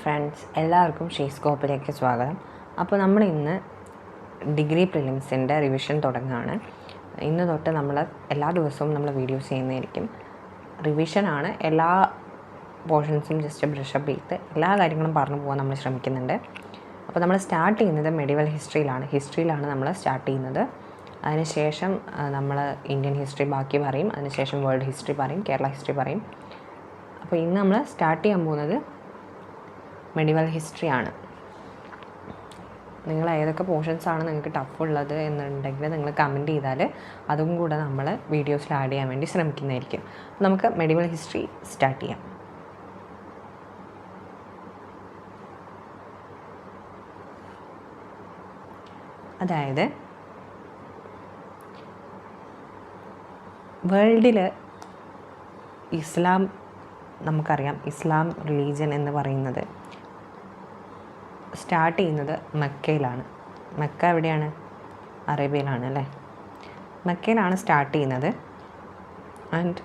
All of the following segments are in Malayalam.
ഫ്രണ്ട്സ്, എല്ലാവർക്കും ഷീസ്കോപ്പിലേക്ക് സ്വാഗതം. അപ്പോൾ നമ്മൾ ഇന്ന് ഡിഗ്രി പ്രിലിംസിൻ്റെ റിവിഷൻ തുടങ്ങുകയാണ്. ഇന്ന് തൊട്ട് നമ്മൾ എല്ലാ ദിവസവും നമ്മൾ വീഡിയോസ് ചെയ്യുന്നതായിരിക്കും. റിവിഷനാണ്. എല്ലാ പോർഷൻസും ജസ്റ്റ് ബ്രഷപ്പ് ചെയ്ത് എല്ലാ കാര്യങ്ങളും പറഞ്ഞു പോകാൻ നമ്മൾ ശ്രമിക്കുന്നുണ്ട്. അപ്പോൾ നമ്മൾ സ്റ്റാർട്ട് ചെയ്യുന്നത് മെഡിവൽ ഹിസ്റ്ററിയിലാണ് നമ്മൾ സ്റ്റാർട്ട് ചെയ്യുന്നത്. അതിനുശേഷം നമ്മൾ ഇന്ത്യൻ ഹിസ്റ്ററി ബാക്കി പറയും. അതിനുശേഷം വേൾഡ് ഹിസ്റ്ററി പറയും, കേരള ഹിസ്റ്ററി പറയും. അപ്പോൾ ഇന്ന് നമ്മൾ സ്റ്റാർട്ട് ചെയ്യാൻ പോകുന്നത് മെഡിവൽ ഹിസ്റ്ററിയാണ്. നിങ്ങൾ ഏതൊക്കെ പോർഷൻസാണ് നിങ്ങൾക്ക് ടഫ് ഉള്ളത് എന്നുണ്ടെങ്കിൽ നിങ്ങൾ കമൻറ്റ് ചെയ്താൽ അതും കൂടെ നമ്മൾ വീഡിയോസിൽ ആഡ് ചെയ്യാൻ വേണ്ടി ശ്രമിക്കുന്നതായിരിക്കും. നമുക്ക് മെഡിവൽ ഹിസ്റ്ററി സ്റ്റാർട്ട് ചെയ്യാം. അതായത് വേൾഡിൽ ഇസ്ലാം, നമുക്കറിയാം ഇസ്ലാം റിലീജിയൻ എന്ന് പറയുന്നത് സ്റ്റാർട്ട് ചെയ്യുന്നത് മക്കയിലാണ്. മക്ക എവിടെയാണ്? അറേബ്യയിലാണ് അല്ലേ? മക്കയിലാണ് സ്റ്റാർട്ട് ചെയ്യുന്നത്. ആൻഡ്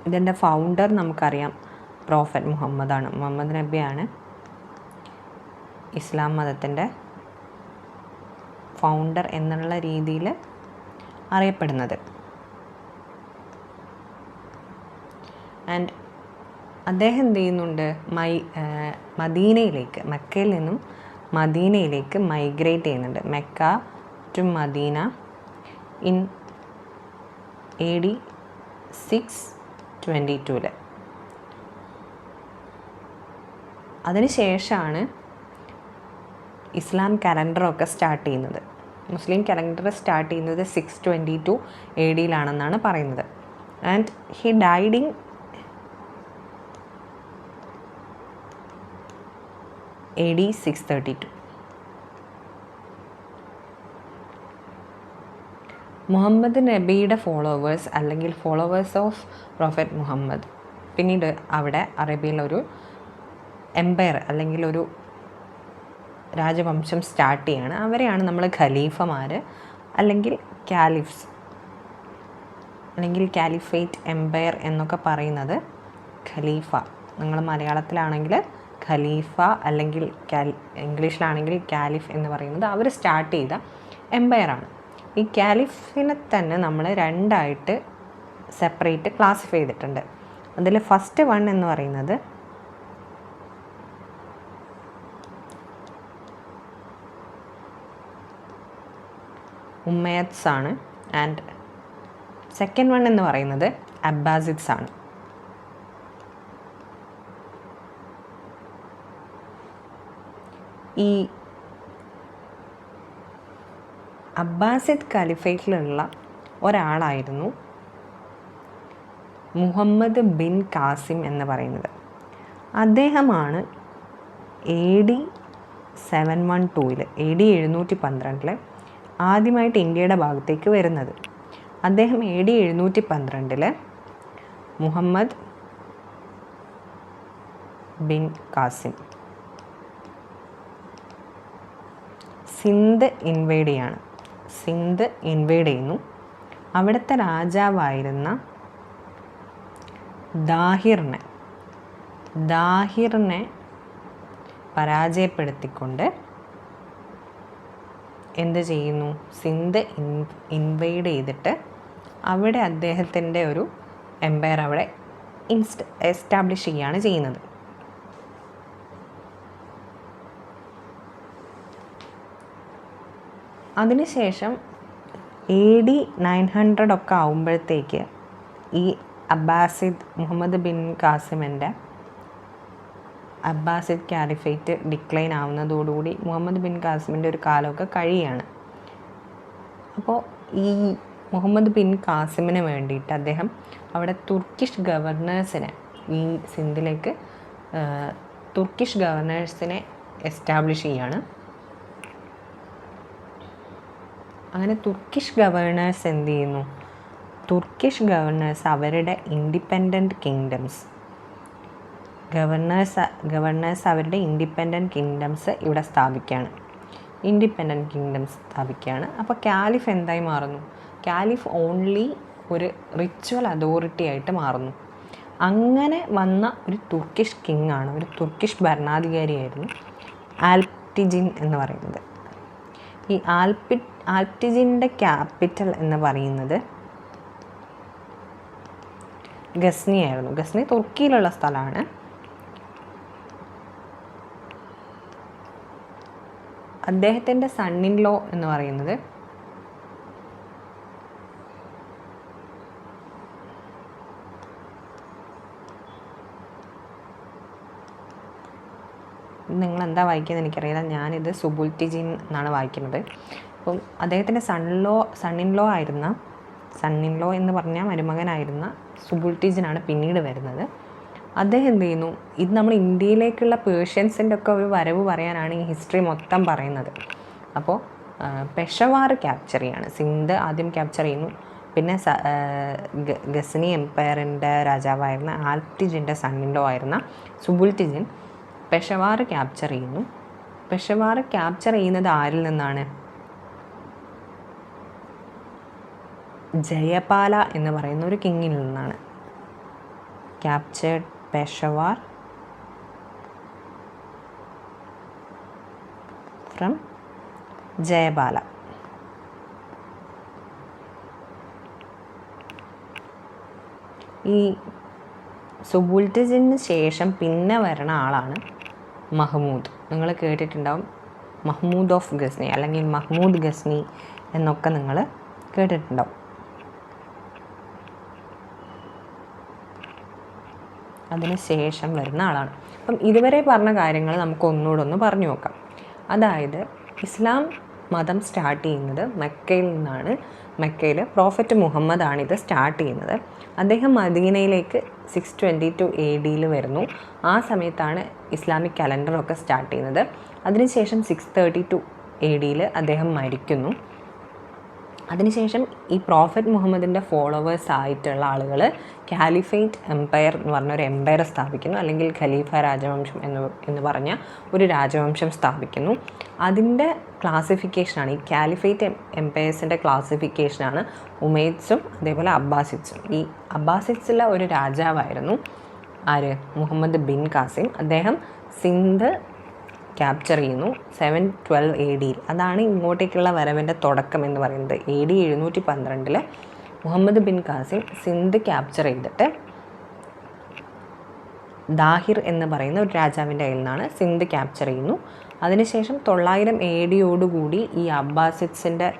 ഇതിൻ്റെ ഫൗണ്ടർ നമുക്കറിയാം പ്രോഫറ്റ് മുഹമ്മദാണ്. മുഹമ്മദ് നബിയാണ് ഇസ്ലാം മതത്തിൻ്റെ ഫൗണ്ടർ എന്നുള്ള രീതിയിൽ അറിയപ്പെടുന്നത്. ആൻഡ് അദ്ദേഹം എന്ത് ചെയ്യുന്നുണ്ട്? മദീനയിലേക്ക്, മക്കയിൽ നിന്നും മദീനയിലേക്ക് മൈഗ്രേറ്റ് ചെയ്യുന്നുണ്ട്. Mecca to Medina in AD 622. അതിനുശേഷമാണ് ഇസ്ലാം കലണ്ടറൊക്കെ സ്റ്റാർട്ട് ചെയ്യുന്നത്. മുസ്ലിം കലണ്ടർ സ്റ്റാർട്ട് ചെയ്യുന്നത് 622 AD പറയുന്നത്. And he died in AD 632. Muhammad നബിയുടെ ഫോളോവേഴ്സ് അല്ലെങ്കിൽ ഫോളോവേഴ്സ് ഓഫ് പ്രോഫറ്റ് മുഹമ്മദ് പിന്നീട് അവിടെ അറേബ്യയിലൊരു എംപയർ അല്ലെങ്കിൽ ഒരു രാജവംശം സ്റ്റാർട്ട് ചെയ്യാണ്. അവരെയാണ് നമ്മൾ ഖലീഫമാർ അല്ലെങ്കിൽ കാലിഫ്സ് അല്ലെങ്കിൽ കാലിഫേറ്റ് എംപയർ എന്നൊക്കെ പറയുന്നത്. ഖലീഫ നിങ്ങൾ മലയാളത്തിലാണെങ്കിൽ ഖലീഫ അല്ലെങ്കിൽ ഇംഗ്ലീഷിലാണെങ്കിൽ കാലിഫ് എന്ന് പറയുന്നത് അവർ സ്റ്റാർട്ട് ചെയ്ത എംപയറാണ്. ഈ കാലിഫിനെ തന്നെ നമ്മൾ രണ്ടായിട്ട് സെപ്പറേറ്റ് ക്ലാസിഫൈ ചെയ്തിട്ടുണ്ട്. അതിൽ ഫസ്റ്റ് വൺ എന്ന് പറയുന്നത് ഉമ്മയദ്സ് ആണ്. ആൻഡ് സെക്കൻഡ് വൺ എന്ന് പറയുന്നത് അബ്ബാസിദ്സ് ആണ്. ഈ അബ്ബാസിദ് ഖലീഫയിലുള്ള ഒരാളായിരുന്നു മുഹമ്മദ് ബിൻ കാസിം എന്ന് പറയുന്നത്. അദ്ദേഹമാണ് AD 712 AD 712 ആദ്യമായിട്ട് ഇന്ത്യയുടെ ഭാഗത്തേക്ക് വരുന്നത്. അദ്ദേഹം AD 712 മുഹമ്മദ് ബിൻ കാസിം സിന്ധ് ഇൻവേഡ് ചെയ്യുന്നു. അവിടുത്തെ രാജാവായിരുന്ന ദാഹിറിനെ പരാജയപ്പെടുത്തിക്കൊണ്ട് എന്ത് ചെയ്യുന്നു? സിന്ധ് ഇൻവേഡ് ചെയ്തിട്ട് അവിടെ അദ്ദേഹത്തിൻ്റെ ഒരു എംപയർ അവിടെ എസ്റ്റാബ്ലിഷ് ചെയ്യുകയാണ് ചെയ്യുന്നത്. അതിനുശേഷം AD 900 ഒക്കെ ആവുമ്പോഴത്തേക്ക് ഈ മുഹമ്മദ് ബിൻ കാസിമിൻ്റെ അബ്ബാസിദ് കാലിഫേറ്റ് ഡിക്ലൈൻ ആവുന്നതോടുകൂടി മുഹമ്മദ് ബിൻ കാസിമിൻ്റെ ഒരു കാലമൊക്കെ കഴിയുകയാണ്. അപ്പോൾ ഈ മുഹമ്മദ് ബിൻ കാസിമിന് വേണ്ടിയിട്ട് അദ്ദേഹം അവിടെ തുർക്കിഷ് ഗവർണേഴ്സിനെ, ഈ സിന്ധിലേക്ക് തുർക്കിഷ് ഗവർണേഴ്സിനെ എസ്റ്റാബ്ലിഷ് ചെയ്യുകയാണ്. അങ്ങനെ തുർക്കിഷ് ഗവർണേഴ്സ് എന്ത് ചെയ്യുന്നു? തുർക്കിഷ് ഗവർണേഴ്സ് അവരുടെ ഇൻഡിപെൻഡൻറ്റ് കിങ്ഡംസ് അവരുടെ ഇൻഡിപെൻഡൻറ്റ് കിങ്ഡംസ് ഇവിടെ സ്ഥാപിക്കുകയാണ്. അപ്പോൾ കാലിഫ് എന്തായി മാറുന്നു? കാലിഫ് ഓൺലി ഒരു റിച്വൽ അതോറിറ്റി ആയിട്ട് മാറുന്നു. അങ്ങനെ വന്ന ഒരു തുർക്കിഷ് കിങ്ങാണ്, ഒരു തുർക്കിഷ് ഭരണാധികാരിയായിരുന്നു ആൽപ്റ്റിജിൻ എന്ന് പറയുന്നത്. ഈ ആൽപ്റ്റിജിൻ്റെ ക്യാപിറ്റൽ എന്ന് പറയുന്നത് ഗസ്നി ആയിരുന്നു. ഗസ്നി തുർക്കിയിലുള്ള സ്ഥലമാണ്. അദ്ദേഹത്തിൻ്റെ സൺ ഇൻ ലോ എന്ന് പറയുന്നത് നിങ്ങൾ എന്താ വായിക്കുന്നത് എനിക്കറിയില്ല, ഞാനിത് സുബുൽറ്റിജിൻ എന്നാണ് വായിക്കുന്നത്. അപ്പം അദ്ദേഹത്തിൻ്റെ സൺ ഇൻ ലോ എന്ന് പറഞ്ഞാൽ മരുമകനായിരുന്ന സുബുൽറ്റിജിനാണ് പിന്നീട് വരുന്നത്. അദ്ദേഹം എന്ത് ചെയ്യുന്നു, ഇത് നമ്മൾ ഇന്ത്യയിലേക്കുള്ള പേർഷ്യൻസിൻ്റെ ഒക്കെ ഒരു വരവ് പറയാനാണ് ഈ ഹിസ്റ്ററി മൊത്തം പറയുന്നത്. അപ്പോൾ പെഷവാർ ക്യാപ്ചർ ചെയ്യാണ്, സിന്ധ് ആദ്യം ക്യാപ്ചർ ചെയ്യുന്നു. പിന്നെ ഗസ്നി എംപയറിൻ്റെ രാജാവായിരുന്ന ആൽപ്റ്റിജിൻ്റെ സൺ ഇൻ ലോ ആയിരുന്ന സുബുൽറ്റിജിൻ പെഷവാർ ക്യാപ്ചർ ചെയ്യുന്നു. പെഷവാർ ക്യാപ്ചർ ചെയ്യുന്നത് ആരിൽ നിന്നാണ്? ജയപാല എന്ന് പറയുന്ന ഒരു കിങ്ങിൽ നിന്നാണ്. Captured Peshawar from Jayapala. ഈ സുബുൽറ്റിജിന് ശേഷം പിന്നെ വരുന്ന ആളാണ് മഹ്മൂദ്. നിങ്ങൾ കേട്ടിട്ടുണ്ടാവും മഹ്മൂദ് ഓഫ് ഗസ്നി അല്ലെങ്കിൽ മഹ്മൂദ് ഗസ്നി എന്നൊക്കെ നിങ്ങൾ കേട്ടിട്ടുണ്ടാവും. അതിന് ശേഷം വരുന്ന ആളാണ്. അപ്പം ഇതുവരെ പറഞ്ഞ കാര്യങ്ങൾ നമുക്ക് ഒന്നുകൂടെ പറഞ്ഞു നോക്കാം. അതായത് ഇസ്ലാം മതം സ്റ്റാർട്ട് ചെയ്യുന്നത് മക്കയിൽ നിന്നാണ്. മക്കയിൽ പ്രോഫറ്റ് മുഹമ്മദാണ് ഇത് സ്റ്റാർട്ട് ചെയ്യുന്നത്. അദ്ദേഹം മദീനയിലേക്ക് 622 AD വരുന്നു. ആ സമയത്താണ് ഇസ്ലാമിക് കലണ്ടറൊക്കെ സ്റ്റാർട്ട് ചെയ്യുന്നത്. അതിനുശേഷം 632 AD അദ്ദേഹം മരിക്കുന്നു. അതിനുശേഷം ഈ പ്രോഫറ്റ് മുഹമ്മദിൻ്റെ ഫോളോവേഴ്സ് ആയിട്ടുള്ള ആളുകൾ കാലിഫേറ്റ് എംപയർ എന്ന് പറഞ്ഞൊരു എംപയർ സ്ഥാപിക്കുന്നു, അല്ലെങ്കിൽ ഖലീഫ രാജവംശം എന്ന് പറഞ്ഞ ഒരു രാജവംശം സ്ഥാപിക്കുന്നു. അതിൻ്റെ ക്ലാസിഫിക്കേഷനാണ്, ഈ കാലിഫേറ്റ് എംപയേഴ്സിൻ്റെ ക്ലാസിഫിക്കേഷനാണ് ഉമൈദ്സും അതേപോലെ അബ്ബാസിഡ്സും. ഈ അബ്ബാസിഡ്സിലെ ഒരു രാജാവായിരുന്നു ആര്? മുഹമ്മദ് ബിൻ കാസിം. അദ്ദേഹം സിന്ധ് ക്യാപ്ചർ ചെയ്യുന്നു 712 AD. അതാണ് ഇങ്ങോട്ടേക്കുള്ള വരവിൻ്റെ തുടക്കം എന്ന് പറയുന്നത്. AD 712 മുഹമ്മദ് ബിൻ കാസിം സിന്ധ് ക്യാപ്ചർ ചെയ്തിട്ട് ദാഹിർ എന്ന് പറയുന്ന ഒരു രാജാവിൻ്റെ കയ്യിൽ നിന്നാണ് സിന്ധ് ക്യാപ്ചർ ചെയ്യുന്നു. അതിനുശേഷം 900 AD ഈ അബ്ബാസിഡ്സിൻ്റെ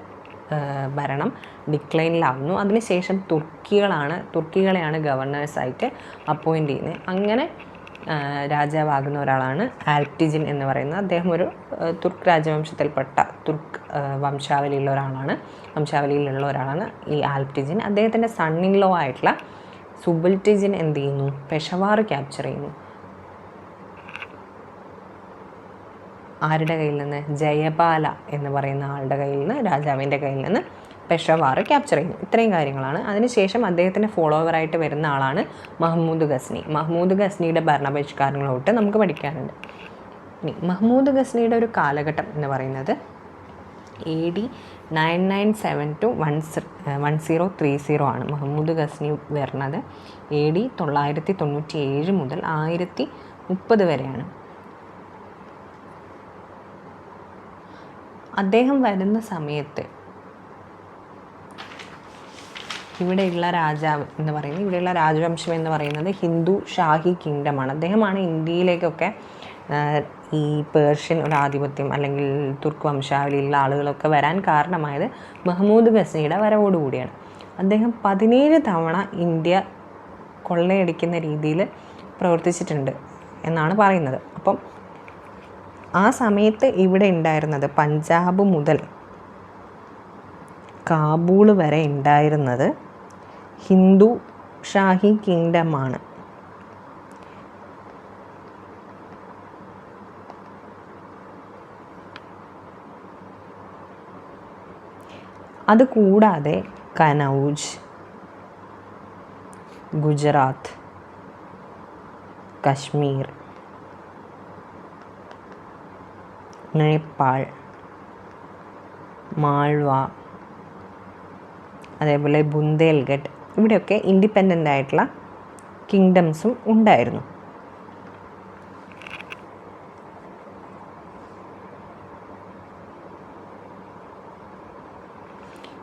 ഭരണം ഡിക്ലൈനിലാവുന്നു. അതിനുശേഷം തുർക്കികളെയാണ് ഗവർണേഴ്സായിട്ട് അപ്പോയിൻ്റ് ചെയ്യുന്നത്. അങ്ങനെ രാജാവാകുന്ന ഒരാളാണ് ആൽപ്റ്റിജിൻ എന്ന് പറയുന്നത്. അദ്ദേഹം ഒരു തുർക്ക് രാജവംശത്തിൽപ്പെട്ട തുർക്ക് വംശാവലിയിലുള്ള ഒരാളാണ് ഈ ആൽപ്റ്റിജിൻ. അദ്ദേഹത്തിൻ്റെ സൺ ഇൻ ലോ ആയിട്ടുള്ള സുബുൽറ്റിജിൻ എന്ത് ചെയ്യുന്നു? പെഷവാർ ക്യാപ്ചർ ചെയ്യുന്നു. ആരുടെ കയ്യിൽ നിന്ന്? ജയപാല എന്ന് പറയുന്ന ആളുടെ കയ്യിൽ നിന്ന്, രാജാവിൻ്റെ കയ്യിൽ നിന്ന് പെഷവാർ ക്യാപ്ചർ ചെയ്യുന്നു. ഇത്രയും കാര്യങ്ങളാണ്. അതിനുശേഷം അദ്ദേഹത്തിൻ്റെ ഫോളോവറായിട്ട് വരുന്ന ആളാണ് മഹ്മൂദ് ഗസ്നി. മഹ്മൂദ് ഗസ്നിയുടെ ഭരണപരിഷ്കാരങ്ങളോട്ട് നമുക്ക് പഠിക്കാനുണ്ട്. ഇനി മഹ്മൂദ് ഗസ്നിയുടെ ഒരു കാലഘട്ടം എന്ന് പറയുന്നത് AD 997 to 1030 ആണ്. മഹ്മൂദ് ഗസ്നി വരുന്നത് AD 997 മുതൽ 1030 വരെയാണ്. അദ്ദേഹം വരുന്ന സമയത്ത് ഇവിടെയുള്ള രാജവംശം എന്ന് പറയുന്നത് ഹിന്ദു ഷാഹി കിങ്ഡമാണ്. അദ്ദേഹമാണ് ഇന്ത്യയിലേക്കൊക്കെ ഈ പേർഷ്യൻ ഒരു ആധിപത്യം അല്ലെങ്കിൽ തുർക്ക് വംശാവലിയിലുള്ള ആളുകളൊക്കെ വരാൻ കാരണമായത് മഹ്മൂദ് ഗസ്നിയുടെ വരവോടുകൂടിയാണ്. അദ്ദേഹം 17 തവണ ഇന്ത്യ കൊള്ളയടിക്കുന്ന രീതിയിൽ പ്രവർത്തിച്ചിട്ടുണ്ട് എന്നാണ് പറയുന്നത്. അപ്പം ആ സമയത്ത് ഇവിടെ ഉണ്ടായിരുന്നത് പഞ്ചാബ് മുതൽ കാബൂൾ വരെ ഉണ്ടായിരുന്നത് ഹിന്ദു ഷാഹി കിങ്ഡമാണ്. അതുകൂടാതെ കനൗജ്, ഗുജറാത്ത്, കശ്മീർ, നേപ്പാൾ, മാൾവ, അതേപോലെ ബുന്ദേൽഖണ്ഡ്, ഇവിടെയൊക്കെ ഇൻഡിപെൻഡൻ്റ് ആയിട്ടുള്ള കിങ്ഡംസും ഉണ്ടായിരുന്നു.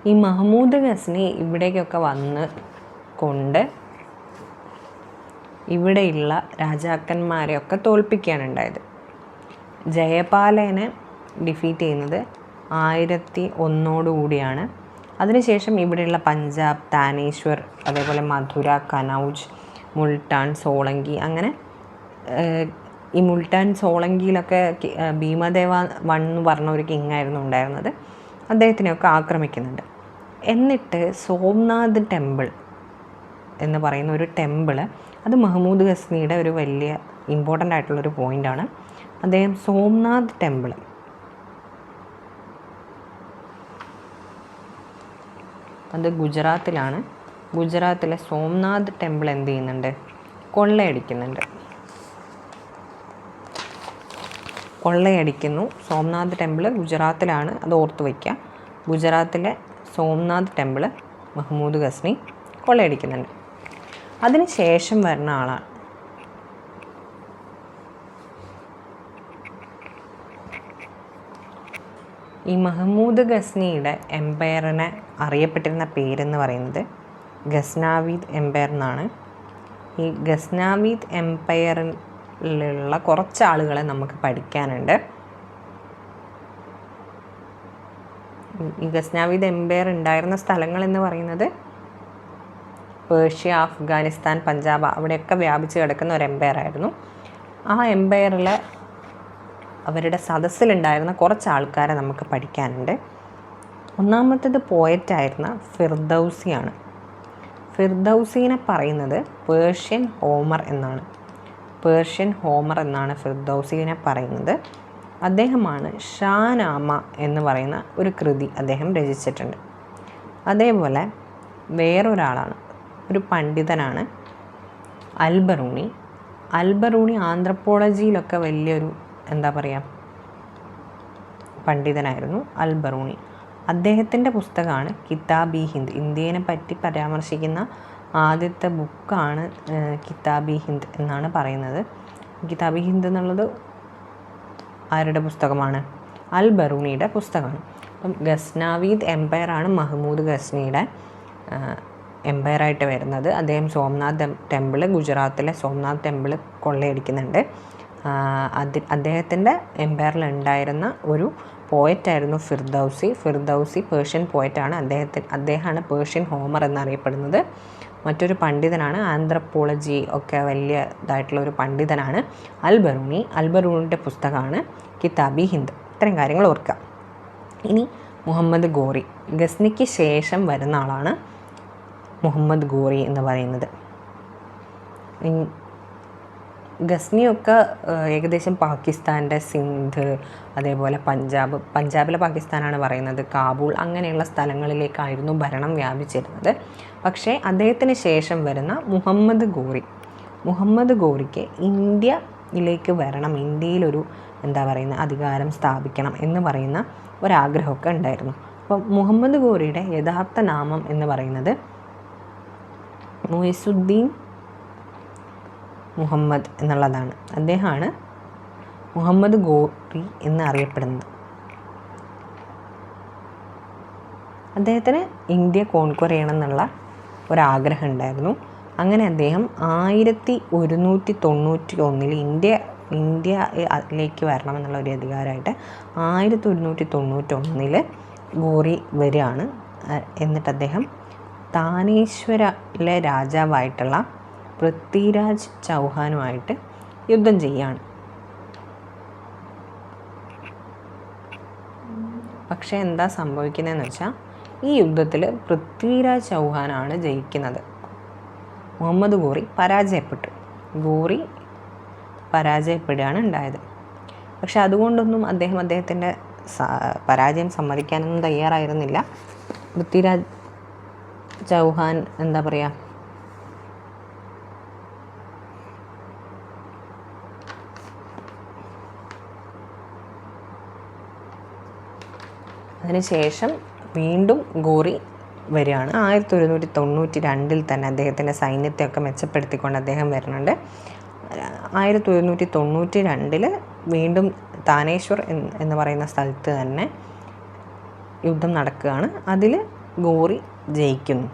ഈ മഹ്മൂദ് ഗസ്നി ഇവിടേക്കൊക്കെ വന്ന് കൊണ്ട് ഇവിടെയുള്ള രാജാക്കന്മാരെയൊക്കെ തോൽപ്പിക്കുകയാണുണ്ടായത്. ജയപാലനെ ഡിഫീറ്റ് ചെയ്യുന്നത് 1001 അതിനുശേഷം ഇവിടെയുള്ള പഞ്ചാബ്, താനേശ്വർ, അതേപോലെ മധുര, കനൗജ്, മുൾട്ടാൻ, സോളങ്കി, അങ്ങനെ ഈ മുൾട്ടാൻ സോളങ്കിയിലൊക്കെ ഭീമദേവ എന്ന് പറഞ്ഞ ഒരു കിങ്ങായിരുന്നു ഉണ്ടായിരുന്നത്. അദ്ദേഹത്തിനെയൊക്കെ ആക്രമിക്കുന്നുണ്ട്. എന്നിട്ട് സോംനാഥ് ടെമ്പിൾ എന്ന് പറയുന്ന ഒരു ടെമ്പിള്, അത് മഹ്മൂദ് ഗസ്നിയുടെ ഒരു വലിയ ഇമ്പോർട്ടൻ്റ് ആയിട്ടുള്ളൊരു പോയിൻ്റാണ്. അദ്ദേഹം സോംനാഥ് ടെമ്പിൾ, അത് ഗുജറാത്തിലാണ്. ഗുജറാത്തിലെ സോംനാഥ് ടെമ്പിൾ എന്ത് ചെയ്യുന്നുണ്ട്? കൊള്ളയടിക്കുന്നു. സോംനാഥ് ടെമ്പിൾ ഗുജറാത്തിലാണ്, അത് ഓർത്ത് വയ്ക്കുക. ഗുജറാത്തിലെ സോംനാഥ് ടെമ്പിൾ മഹ്മൂദ് ഗസ്നി കൊള്ളയടിക്കുന്നുണ്ട്. അതിന് ശേഷം വരുന്ന ആളാണ് ഈ മഹ്മൂദ് ഗസ്നിയുടെ എംപയറിനെ അറിയപ്പെട്ടിരുന്ന പേരെന്ന് പറയുന്നത് ഗസ്നാവിദ് എംപയർ എന്നാണ്. ഈ ഗസ്നാവിദ് എംപയറിലുള്ള കുറച്ച് ആളുകളെ നമുക്ക് പഠിക്കാനുണ്ട്. ഈ ഗസ്നാവിദ് എംപയർ ഉണ്ടായിരുന്ന സ്ഥലങ്ങൾ എന്ന് പറയുന്നത് പേർഷ്യ, അഫ്ഗാനിസ്ഥാൻ, പഞ്ചാബ്, അവിടെയൊക്കെ വ്യാപിച്ച് കിടക്കുന്ന ഒരു എംപയർ ആയിരുന്നു. ആ എംപയറിലെ അവരുടെ സദസ്സിലുണ്ടായിരുന്ന കുറച്ച് ആൾക്കാരെ നമുക്ക് പഠിക്കാനുണ്ട്. ഒന്നാമത്തേത് പോയറ്റായിരുന്ന ഫിർദൗസിയാണ്. ഫിർദൗസിനെ പറയുന്നത് പേർഷ്യൻ ഹോമർ എന്നാണ് ഫിർദൗസിനെ പറയുന്നത്. അദ്ദേഹമാണ് ഷാനാമ എന്ന് പറയുന്ന ഒരു കൃതി അദ്ദേഹം രചിച്ചിട്ടുണ്ട്. അതേപോലെ വേറൊരാളാണ്, ഒരു പണ്ഡിതനാണ് അൽബറൂണി. ആന്ത്രപ്പോളജിയിലൊക്കെ വലിയൊരു പണ്ഡിതനായിരുന്നു അൽബറൂണി. അദ്ദേഹത്തിൻ്റെ പുസ്തകമാണ് കിതാബി ഹിന്ദ്. ഇന്ത്യയെ പറ്റി പരാമർശിക്കുന്ന ആദ്യത്തെ ബുക്കാണ് കിതാബി ഹിന്ദ് എന്നാണ് പറയുന്നത്. കിതാബി ഹിന്ദ് എന്നുള്ളത് ആരുടെ പുസ്തകമാണ്? അൽബറൂണിയുടെ പുസ്തകമാണ്. അപ്പം ഗസ്നാവിദ് എംപയറാണ് മഹ്മൂദ് ഗസ്നിയുടെ എംപയറായിട്ട് വരുന്നത്. അദ്ദേഹം സോംനാഥ് ടെമ്പിൾ, ഗുജറാത്തിലെ സോംനാഥ് ടെമ്പിൾ കൊള്ളയടിക്കുന്നുണ്ട്. അദ്ദേഹത്തിൻ്റെ എംപയറിലുണ്ടായിരുന്ന ഒരു പോയറ്റായിരുന്നു ഫിർദൗസി പേർഷ്യൻ പോയറ്റാണ്. അദ്ദേഹമാണ് പേർഷ്യൻ ഹോമർ എന്നറിയപ്പെടുന്നത്. മറ്റൊരു പണ്ഡിതനാണ്, ആന്ത്രപ്പോളജി ഒക്കെ വലിയ ഇതായിട്ടുള്ളൊരു പണ്ഡിതനാണ് അൽബറൂണിൻ്റെ പുസ്തകമാണ് കിതാബി ഹിന്ദ്. ഇത്രയും കാര്യങ്ങൾ ഓർക്കുക. ഇനി മുഹമ്മദ് ഗോറി, ഗസ്നിക്ക് ശേഷം വരുന്ന ആളാണ് മുഹമ്മദ് ഗോറി എന്ന് പറയുന്നത്. ഗസ്നിയൊക്കെ ഏകദേശം പാകിസ്ഥാൻ്റെ സിന്ധ്, അതേപോലെ പഞ്ചാബിലെ പാകിസ്ഥാനാണ് പറയുന്നത്, കാബൂൾ, അങ്ങനെയുള്ള സ്ഥലങ്ങളിലേക്കായിരുന്നു ഭരണം വ്യാപിച്ചിരുന്നത്. പക്ഷേ അദ്ദേഹത്തിന് ശേഷം വരുന്ന മുഹമ്മദ് ഗോറിക്ക് ഇന്ത്യയിലേക്ക് വരണം, ഇന്ത്യയിലൊരു അധികാരം സ്ഥാപിക്കണം എന്ന് പറയുന്ന ഒരാഗ്രഹമൊക്കെ ഉണ്ടായിരുന്നു. അപ്പോൾ മുഹമ്മദ് ഗോറിയുടെ യഥാർത്ഥ നാമം എന്ന് പറയുന്നത് മുയിസുദ്ദീൻ മുഹമ്മദ് എന്നുള്ളതാണ്. അദ്ദേഹമാണ് മുഹമ്മദ് ഗോറി എന്ന് അറിയപ്പെടുന്നത്. അദ്ദേഹത്തിന് ഇന്ത്യ കോൺക്വർ ചെയ്യണം എന്നുള്ള ഒരാഗ്രഹം ഉണ്ടായിരുന്നു. അങ്ങനെ അദ്ദേഹം 1191 ഇന്ത്യയിലേക്ക് വരണമെന്നുള്ള ഒരു അധികാരമായിട്ട് 1191 ഗോറി വരികയാണ്. എന്നിട്ട് അദ്ദേഹം താനേശ്വരിലെ രാജാവായിട്ടുള്ള പൃഥ്വിരാജ് ചൗഹാനുമായിട്ട് യുദ്ധം ചെയ്യുകയാണ്. പക്ഷേ എന്താ സംഭവിക്കുന്നതെന്ന് വെച്ചാൽ ഈ യുദ്ധത്തിൽ പൃഥ്വിരാജ് ചൗഹാനാണ് ജയിക്കുന്നത്. മുഹമ്മദ് ഗോറി പരാജയപ്പെടുകയാണ് ഉണ്ടായത്. പക്ഷെ അതുകൊണ്ടൊന്നും അദ്ദേഹത്തിൻ്റെ പരാജയം സമ്മതിക്കാനൊന്നും തയ്യാറായിരുന്നില്ല. പൃഥ്വിരാജ് ചൗഹാൻ അതിനുശേഷം വീണ്ടും ഗോറി വരികയാണ്. 1192 തന്നെ അദ്ദേഹത്തിൻ്റെ സൈന്യത്തെയൊക്കെ മെച്ചപ്പെടുത്തിക്കൊണ്ട് അദ്ദേഹം വരുന്നുണ്ട്. 1192 വീണ്ടും താനേശ്വർ എന്ന് പറയുന്ന സ്ഥലത്ത് തന്നെ യുദ്ധം നടക്കുകയാണ്. അതിൽ ഗോറി ജയിക്കുന്നു.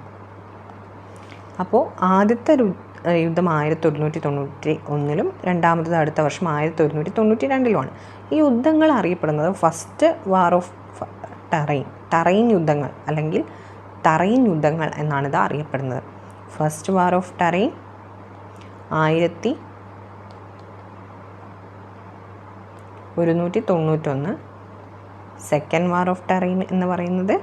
അപ്പോൾ ആദ്യത്തെ യുദ്ധം 1191 രണ്ടാമത്തത് അടുത്ത വർഷം 1192 ഈ യുദ്ധങ്ങൾ അറിയപ്പെടുന്നത് ഫസ്റ്റ് വാർ ഓഫ് ടറൈൻ യുദ്ധങ്ങൾ അല്ലെങ്കിൽ ടറൈൻ യുദ്ധങ്ങൾ എന്നാണ് ഇത് അറിയപ്പെടുന്നത്. First war of Tarain 1191, second war of Tarain എന്ന് പറയുന്നത്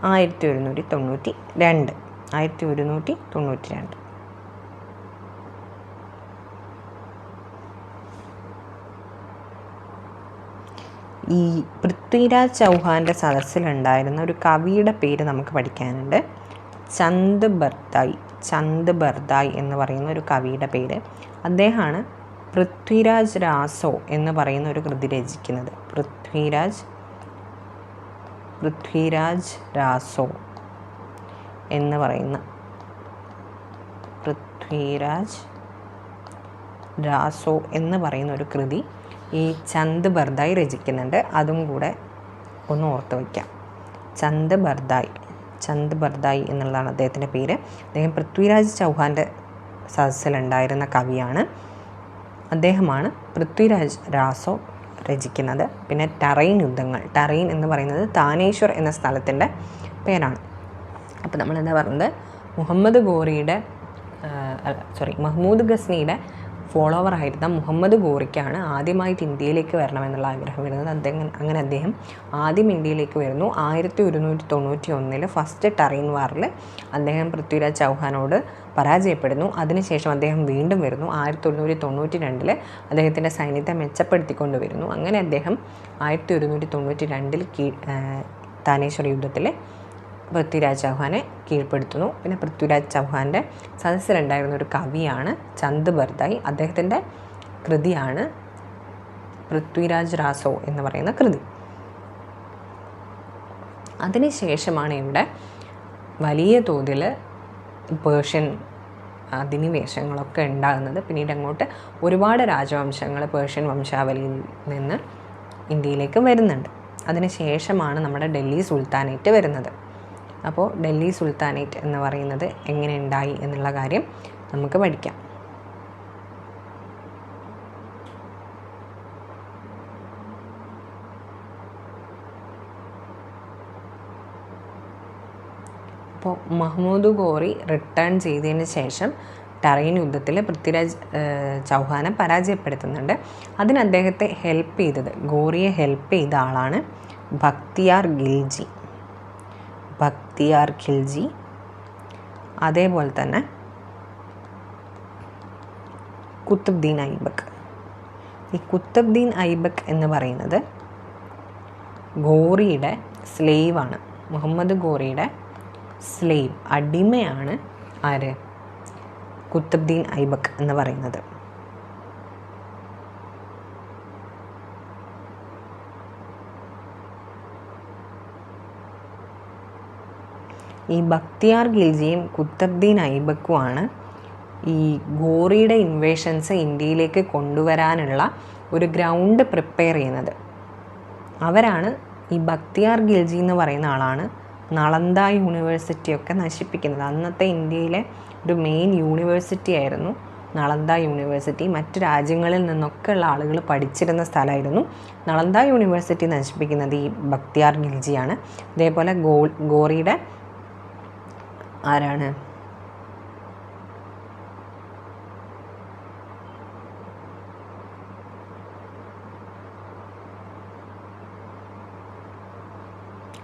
1192. ഈ പൃഥ്വിരാജ് ചൗഹാൻ്റെ സദസ്സിലുണ്ടായിരുന്ന ഒരു കവിയുടെ പേര് നമുക്ക് പഠിക്കാനുണ്ട്. ചന്ദ് ബർദായ് എന്ന് പറയുന്ന ഒരു കവിയുടെ പേര്. അദ്ദേഹമാണ് പൃഥ്വിരാജ് രാസോ എന്ന് പറയുന്ന ഒരു കൃതി രചിക്കുന്നത്. പൃഥ്വിരാജ് രാസോ എന്ന് പറയുന്ന ഒരു കൃതി ഈ ചന്ദ് ബർദായ് രചിക്കുന്നുണ്ട്. അതും കൂടെ ഒന്ന് ഓർത്ത് വയ്ക്കാം. ചന്ദ് ബർദായ് എന്നുള്ളതാണ് അദ്ദേഹത്തിൻ്റെ പേര്. അദ്ദേഹം പൃഥ്വിരാജ് ചൗഹാൻ്റെ സദസ്സിലുണ്ടായിരുന്ന കവിയാണ്. അദ്ദേഹമാണ് പൃഥ്വിരാജ് രാസോ രചിക്കുന്നത്. പിന്നെ ടറൈൻ എന്ന് പറയുന്നത് താനേശ്വർ എന്ന സ്ഥലത്തിൻ്റെ പേരാണ്. അപ്പോൾ നമ്മളെന്താ പറയുന്നത്, മഹ്മൂദ് ഗസ്നിയുടെ ഫോളോവർ ആയിരുന്ന മുഹമ്മദ് ഗോറിക്കാണ് ആദ്യമായിട്ട് ഇന്ത്യയിലേക്ക് വരണമെന്നുള്ള ആഗ്രഹം വരുന്നത്. അങ്ങനെ അദ്ദേഹം ആദ്യം ഇന്ത്യയിലേക്ക് വരുന്നു. 1191 ഫസ്റ്റ് ടറൈൻ വാറിൽ അദ്ദേഹം പൃഥ്വിരാജ് ചൗഹാനോട് പരാജയപ്പെടുന്നു. അതിനുശേഷം അദ്ദേഹം വീണ്ടും വരുന്നു. 1192 അദ്ദേഹത്തിൻ്റെ സൈന്യത്തെ മെച്ചപ്പെടുത്തിക്കൊണ്ട് വരുന്നു. അങ്ങനെ അദ്ദേഹം 1192 താനേശ്വർ യുദ്ധത്തിൽ പൃഥ്വിരാജ് ചൗഹാനെ കീഴ്പ്പെടുത്തുന്നു. പിന്നെ പൃഥ്വിരാജ് ചൗഹാൻ്റെ സദസ്സിലുണ്ടായിരുന്ന ഒരു കവിയാണ് ചന്ദ് ബർദായ്. അദ്ദേഹത്തിൻ്റെ കൃതിയാണ് പൃഥ്വിരാജ് രാസോ എന്ന് പറയുന്ന കൃതി. അതിനുശേഷമാണ് ഇവിടെ വലിയ തോതിൽ പേർഷ്യൻ അധിനിവേശങ്ങളൊക്കെ ഉണ്ടാകുന്നത്. പിന്നീട് അങ്ങോട്ട് ഒരുപാട് രാജവംശങ്ങൾ പേർഷ്യൻ വംശാവലിയിൽ നിന്ന് ഇന്ത്യയിലേക്ക് വരുന്നുണ്ട്. അതിനുശേഷമാണ് നമ്മുടെ ഡൽഹി സുൽത്താനേറ്റ് വരുന്നത്. അപ്പോൾ ഡൽഹി സുൽത്താനേറ്റ് എന്ന് പറയുന്നത് എങ്ങനെ ഉണ്ടായി എന്നുള്ള കാര്യം നമുക്ക് പഠിക്കാം. അപ്പോൾ മഹ്മൂദ് ഗോറി റിട്ടേൺ ചെയ്തതിന് ശേഷം ടറൈൻ യുദ്ധത്തിൽ പൃഥ്വിരാജ് ചൗഹാനെ പരാജയപ്പെടുത്തുന്നുണ്ട്. അതിന് അദ്ദേഹത്തെ ഗോറിയെ ഹെൽപ്പ് ചെയ്ത ആളാണ് ബക്തിയാർ ഖിൽജി. അതേപോലെ തന്നെ കുത്തുബ്ദീൻ ഐബക്ക്. ഈ കുത്തുബ്ദീൻ ഐബക്ക് എന്ന് പറയുന്നത് ഗോറിയുടെ സ്ലേവാണ്. മുഹമ്മദ് ഗോറിയുടെ സ്ലേവ്, അടിമയാണ് ആര്? കുത്തുബ്ദീൻ ഐബക്ക് എന്ന് പറയുന്നത്. ഈ ബക്തിയാർ ഖിൽജിയും കുത്തുബ്ദീൻ ഐബക്കുമാണ് ഈ ഗോറിയുടെ ഇൻവേഷൻസ് ഇന്ത്യയിലേക്ക് കൊണ്ടുവരാനുള്ള ഒരു ഗ്രൗണ്ട് പ്രിപ്പയർ ചെയ്യുന്നത്. അവരാണ് ഈ ബക്തിയാർ ഖിൽജി എന്ന് പറയുന്ന ആളാണ് നളന്ദ യൂണിവേഴ്സിറ്റിയൊക്കെ നശിപ്പിക്കുന്നത്. അന്നത്തെ ഇന്ത്യയിലെ ഒരു മെയിൻ യൂണിവേഴ്സിറ്റി ആയിരുന്നു നളന്ദ യൂണിവേഴ്സിറ്റി. മറ്റ് രാജ്യങ്ങളിൽ നിന്നൊക്കെ ഉള്ള ആളുകൾ പഠിച്ചിരുന്ന സ്ഥലമായിരുന്നു. നളന്ദ യൂണിവേഴ്സിറ്റി നശിപ്പിക്കുന്നത് ഈ ബക്തിയാർ ഖിൽജിയാണ്. അതേപോലെ ഗോറിയുടെ ആരാണ്?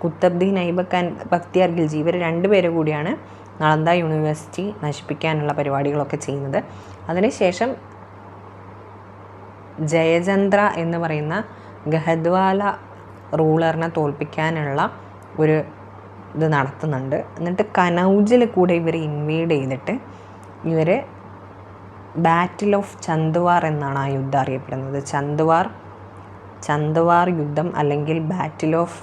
കുത്തുബ്ദീൻ ഐബക്ക് ആൻഡ് ബക്തിയാർ ഖിൽജി, ഇവർ രണ്ടുപേരും കൂടിയാണ് നളന്ദ യൂണിവേഴ്സിറ്റി നശിപ്പിക്കാനുള്ള പരിപാടികളൊക്കെ ചെയ്യുന്നത്. അതിനുശേഷം ജയചന്ദ്ര എന്ന് പറയുന്ന ഗഹദ്വാല റൂളറിനെ തോൽപ്പിക്കാനുള്ള ഒരു ഇത് നടത്തുന്നുണ്ട്. എന്നിട്ട് കനൗജിൽ കൂടെ ഇവർ ഇൻവേഡ് ചെയ്തിട്ട് ഇവർ ബാറ്റിൽ ഓഫ് ചന്ദ്വാർ എന്നാണ് ആ യുദ്ധം അറിയപ്പെടുന്നത്. ചന്ദ്വാർ ചന്ദ്വാർ യുദ്ധം അല്ലെങ്കിൽ ബാറ്റിൽ ഓഫ്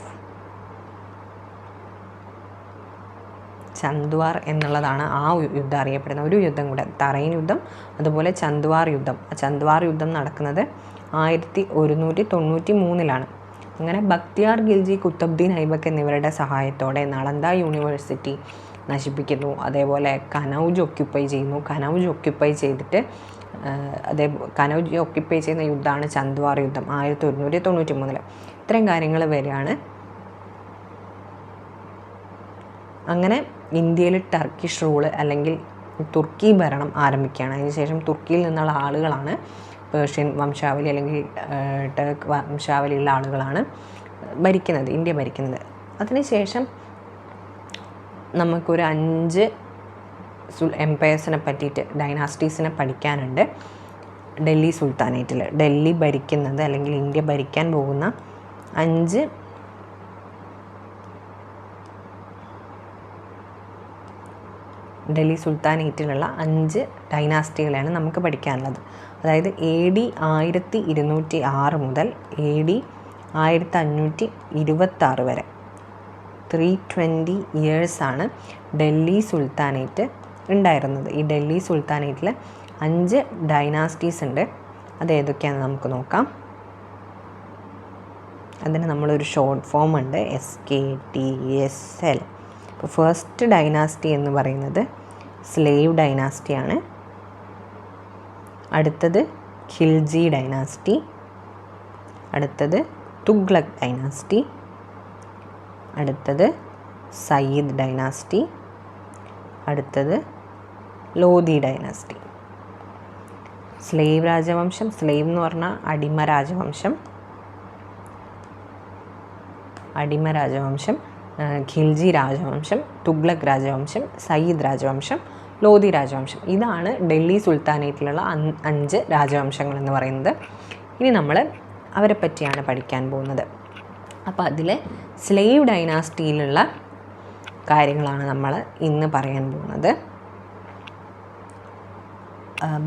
ചന്ദ്വാർ എന്നുള്ളതാണ് ആ യുദ്ധം അറിയപ്പെടുന്ന ഒരു യുദ്ധം കൂടെ. തറൈൻ യുദ്ധം, അതുപോലെ ചന്ദ്വാർ യുദ്ധം. ചന്ദ്വാർ യുദ്ധം നടക്കുന്നത് 1193 അങ്ങനെ ബക്തിയാർ ഖിൽജി, കുത്തബ്ദീൻ ഐബക്ക് എന്നിവരുടെ സഹായത്തോടെ നളന്ദ യൂണിവേഴ്സിറ്റി നശിപ്പിക്കുന്നു. അതേപോലെ കനൗജ് ഒക്യുപ്പൈ ചെയ്യുന്നു. കനൗജ് ഒക്യുപ്പൈ ചെയ്യുന്ന യുദ്ധമാണ് ചന്ദ്വാർ യുദ്ധം 1193. ഇത്രയും കാര്യങ്ങൾ വരെയാണ്. അങ്ങനെ ഇന്ത്യയിൽ ടർക്കിഷ് റൂള് അല്ലെങ്കിൽ തുർക്കി ഭരണം ആരംഭിക്കുകയാണ്. അതിനുശേഷം തുർക്കിയിൽ നിന്നുള്ള ആളുകളാണ്, പേർഷ്യൻ വംശാവലി അല്ലെങ്കിൽ ടർക്ക് വംശാവലിയുള്ള ആളുകളാണ് ഇന്ത്യ ഭരിക്കുന്നത്. അതിനുശേഷം നമുക്കൊരു 5 എംപയേഴ്സിനെ പറ്റിയിട്ട്, ഡൈനാസ്റ്റീസിനെ പഠിക്കാനുണ്ട്. ഡൽഹി സുൽത്താനേറ്റിൽ ഡൽഹി ഭരിക്കുന്നത് അല്ലെങ്കിൽ ഇന്ത്യ ഭരിക്കാൻ പോകുന്ന 5 ഡൽഹി സുൽത്താനേറ്റിലുള്ള 5 ഡൈനാസ്റ്റികളെയാണ് നമുക്ക് പഠിക്കാനുള്ളത്. അതായത് AD 1206 മുതൽ AD 1526 വരെ 320 ഇയേഴ്സാണ് ഡൽഹി സുൽത്താനേറ്റ് ഉണ്ടായിരുന്നത്. ഈ ഡൽഹി സുൽത്താനേറ്റിൽ 5 ഡൈനാസ്റ്റീസ് ഉണ്ട്. അത് ഏതൊക്കെയാണെന്ന് നമുക്ക് നോക്കാം. അതിന് നമ്മളൊരു ഷോർട്ട് ഫോം ഉണ്ട്, SKTSL. ഇപ്പോൾ ഫസ്റ്റ് ഡൈനാസ്റ്റി എന്ന് പറയുന്നത് സ്ലേവ് ഡൈനാസ്റ്റിയാണ്. അടുത്തത് ഖിൽജി ഡൈനാസ്റ്റി, അടുത്തത് തുഗ്ലക് ഡൈനാസ്റ്റി, അടുത്തത് സയ്യിദ് ഡൈനാസ്റ്റി, അടുത്തത് ലോധി ഡൈനാസ്റ്റി. സ്ലേവ് രാജവംശം, സ്ലേവ് എന്ന് പറഞ്ഞാൽ അടിമ രാജവംശം, ഖിൽജി രാജവംശം, തുഗ്ലക് രാജവംശം, സയ്യിദ് രാജവംശം, ലോധി രാജവംശം. ഇതാണ് ഡൽഹി സുൽത്താനേറ്റിലുള്ള 5 രാജവംശങ്ങൾ എന്ന് പറയുന്നത്. ഇനി നമ്മൾ അവരെ പറ്റിയാണ് പഠിക്കാൻ പോകുന്നത്. അപ്പോൾ അതിൽ സ്ലേവ് ഡൈനാസ്റ്റിയിലുള്ള കാര്യങ്ങളാണ് നമ്മൾ ഇന്ന് പറയാൻ പോകുന്നത്.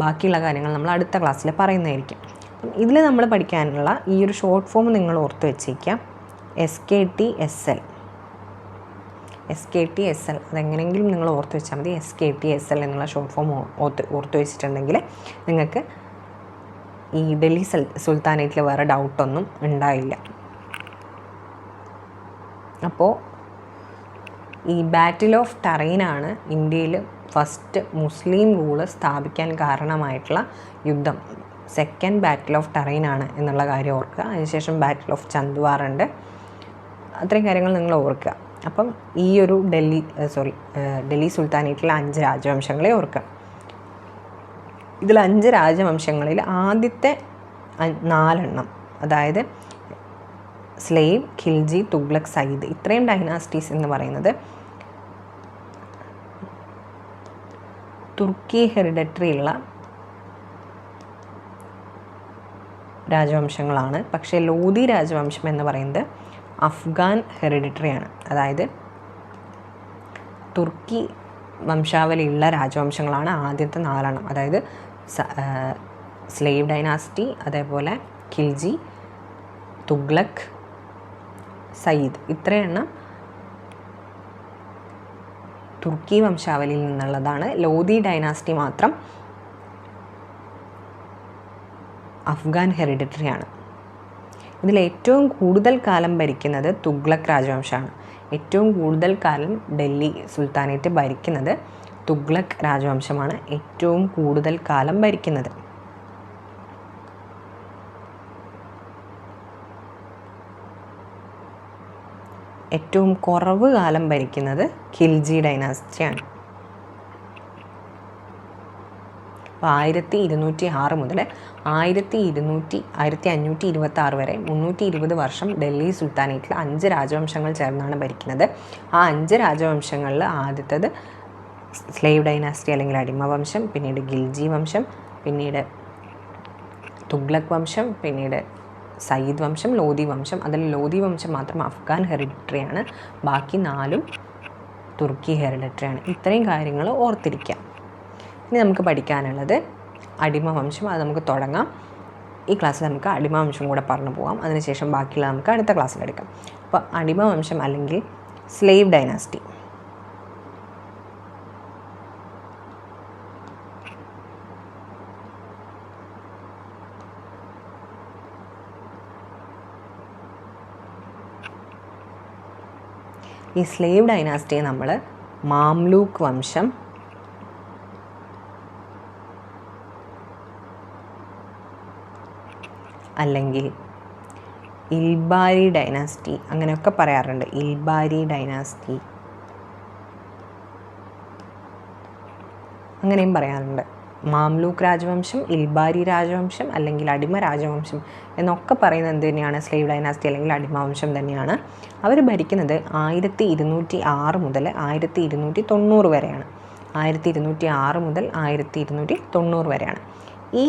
ബാക്കിയുള്ള കാര്യങ്ങൾ നമ്മൾ അടുത്ത ക്ലാസ്സിൽ പറയുന്നതായിരിക്കും. ഇതിൽ നമ്മൾ പഠിക്കാനുള്ള ഈ ഒരു ഷോർട്ട് ഫോം നിങ്ങൾ ഓർത്ത് വെച്ചേക്കാം, SKTSL. അതെങ്ങനെയെങ്കിലും നിങ്ങൾ ഓർത്ത് വെച്ചാൽ മതി. SKTSL എന്നുള്ള ഷോർട്ട് ഫോം ഓർത്ത് വെച്ചിട്ടുണ്ടെങ്കിൽ നിങ്ങൾക്ക് ഈ ഡൽഹി സുൽത്താനേറ്റിൽ വേറെ ഡൗട്ടൊന്നും ഉണ്ടായില്ല. അപ്പോൾ ഈ ബാറ്റിൽ ഓഫ് ടറൈനാണ് ഇന്ത്യയിൽ ഫസ്റ്റ് മുസ്ലിം റൂള് സ്ഥാപിക്കാൻ കാരണമായിട്ടുള്ള യുദ്ധം. സെക്കൻഡ് ബാറ്റിൽ ഓഫ് ടറൈനാണ് എന്നുള്ള കാര്യം ഓർക്കുക. അതിനുശേഷം ബാറ്റിൽ ഓഫ് ചന്ദ്വാർ ഉണ്ട്. അത്രയും കാര്യങ്ങൾ നിങ്ങൾ ഓർക്കുക. അപ്പം ഈ ഒരു ഡൽഹി സുൽത്താനേറ്റിലെ 5 രാജവംശങ്ങളെ ഓർക്കുക. ഇതിൽ 5 രാജവംശങ്ങളിൽ ആദ്യത്തെ 4 അതായത് സ്ലേവ്, ഖിൽജി, തുഗ്ലക്, സയ്യിദ്, ഇത്രയും ഡൈനാസ്റ്റീസ് എന്ന് പറയുന്നത് തുർക്കി ഹെറിഡിറ്ററി ഉള്ള രാജവംശങ്ങളാണ്. പക്ഷേ ലോധി രാജവംശം എന്ന് പറയുന്നത് അഫ്ഗാൻ ഹെറിഡിറ്ററിയാണ്. അതായത് തുർക്കി വംശാവലിയുള്ള രാജവംശങ്ങളാണ് ആദ്യത്തെ 4. അതായത് സ്ലേവ് ഡൈനാസ്റ്റി, അതേപോലെ ഖിൽജി, തുഗ്ലക്, സയ്യിദ്, ഇത്രയെണ്ണം തുർക്കി വംശാവലിയിൽ നിന്നുള്ളതാണ്. ലോധി ഡൈനാസ്റ്റി മാത്രം അഫ്ഗാൻ ഹെറിഡിറ്ററിയാണ്. ഇതിൽ ഏറ്റവും കൂടുതൽ കാലം ഭരിക്കുന്നത് തുഗ്ലക് രാജവംശമാണ്. ഏറ്റവും കൂടുതൽ കാലം ഡൽഹി സുൽത്താനേറ്റ് ഭരിക്കുന്നത് തുഗ്ലക് രാജവംശമാണ്. ഏറ്റവും കൂടുതൽ കാലം ഭരിക്കുന്നത്. ഏറ്റവും കുറവ് കാലം ഭരിക്കുന്നത് ഖിൽജി ഡൈനാസ്റ്റിയാണ്. അപ്പോൾ 1206 മുതൽ 1526 വരെ 320 വർഷം ഡൽഹി സുൽത്താനേറ്റിൽ 5 രാജവംശങ്ങൾ ചേർന്നാണ് ഭരിക്കുന്നത്. ആ 5 രാജവംശങ്ങളിൽ ആദ്യത്തേത് സ്ലേവ് ഡൈനാസ്റ്റി അല്ലെങ്കിൽ അടിമവംശം, പിന്നീട് ഖിൽജി വംശം, പിന്നീട് തുഗ്ലക് വംശം, പിന്നീട് സയ്യിദ് വംശം, ലോധി വംശം. അതിൽ ലോധി വംശം മാത്രം അഫ്ഗാൻ ഹെറിഡിറ്ററിയാണ്. ബാക്കി 4 തുർക്കി ഹെറിഡിറ്ററിയാണ്. ഇത്രയും കാര്യങ്ങൾ ഓർത്തിരിക്കാം. ഇനി നമുക്ക് പഠിക്കാനുള്ളത് അടിമവംശം. അത് നമുക്ക് തുടങ്ങാം. ഈ ക്ലാസ്സിൽ നമുക്ക് അടിമവംശം കൂടെ പറഞ്ഞു പോകാം. അതിനുശേഷം ബാക്കിയുള്ള നമുക്ക് അടുത്ത ക്ലാസ്സിലെടുക്കാം. അപ്പോൾ അടിമവംശം അല്ലെങ്കിൽ സ്ലേവ് ഡൈനാസ്റ്റി. ഈ സ്ലേവ് ഡൈനാസ്റ്റിയെ നമ്മൾ മാംലൂക്ക് വംശം, അല്ലെങ്കിൽ ഇൽബാരി ഡൈനാസ്റ്റി അങ്ങനെയൊക്കെ പറയാറുണ്ട്. ഇൽബാരി ഡൈനാസ്റ്റി അങ്ങനെയും പറയാറുണ്ട്. മാംലൂക്ക് രാജവംശം, ഇൽബാരി രാജവംശം അല്ലെങ്കിൽ അടിമ രാജവംശം എന്നൊക്കെ പറയുന്നത് എന്ത് തന്നെയാണ്? സ്ലേവ് ഡൈനാസ്റ്റി അല്ലെങ്കിൽ അടിമവംശം തന്നെയാണ്. അവർ ഭരിക്കുന്നത് 1206 മുതൽ 1290 വരെയാണ്. 1206 മുതൽ 1290 വരെയാണ്. ഈ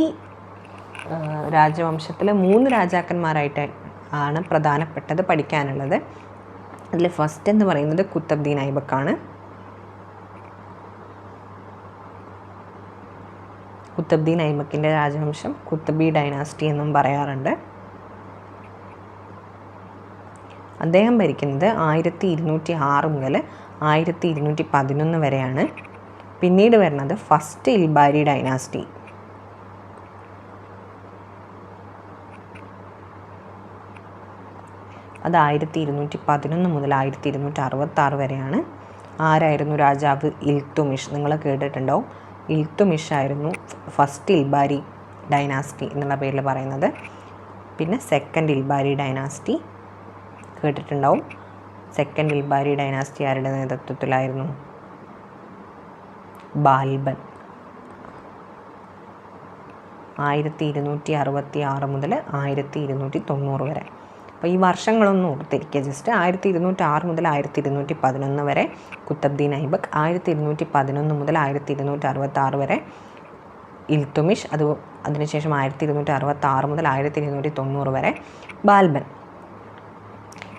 രാജവംശത്തിൽ 3 രാജാക്കന്മാരായിട്ട് ആണ് പ്രധാനപ്പെട്ടത് പഠിക്കാനുള്ളത്. അതിൽ ഫസ്റ്റ് എന്ന് പറയുന്നത് കുത്തബ്ദീൻ ഐബക്കാണ്. കുത്തബ്ദീൻ ഐബക്കിൻ്റെ രാജവംശം കുത്തബി ഡൈനാസ്റ്റി എന്നും പറയാറുണ്ട്. അദ്ദേഹം ഭരിക്കുന്നത് 1206 മുതൽ 1211 വരെയാണ്. പിന്നീട് വരുന്നത് ഫസ്റ്റ് ഇൽബാരി ഡൈനാസ്റ്റി. അത് 1211 മുതൽ 1266 വരെയാണ്. ആരായിരുന്നു രാജാവ്? ഇൽത്തുമിഷ്. നിങ്ങൾ കേട്ടിട്ടുണ്ടാവും. ഇൽത്തുമിഷ് ആയിരുന്നു ഫസ്റ്റ് ഇൽബാരി ഡൈനാസ്റ്റി എന്നുള്ള പേരിൽ പറയുന്നത്. പിന്നെ സെക്കൻഡ് ഇൽബാരി ഡൈനാസ്റ്റി കേട്ടിട്ടുണ്ടാവും. സെക്കൻഡ് ഇൽബാരി ഡൈനാസ്റ്റി ആരുടെ നേതൃത്വത്തിലായിരുന്നു? ബാൽബൻ. 1266 മുതൽ 1290 വരെ. അപ്പോൾ ഈ വർഷങ്ങളൊന്നും ഓർത്തിരിക്കുക. ജസ്റ്റ് 1206 മുതൽ 1211 വരെ കുത്തബ്ദീൻ ഐബക്ക്, 1211 മുതൽ 1266 വരെ ഇൽത്തുമിഷ്, അതിനുശേഷം 1266 മുതൽ 1290 വരെ ബാൽബൻ.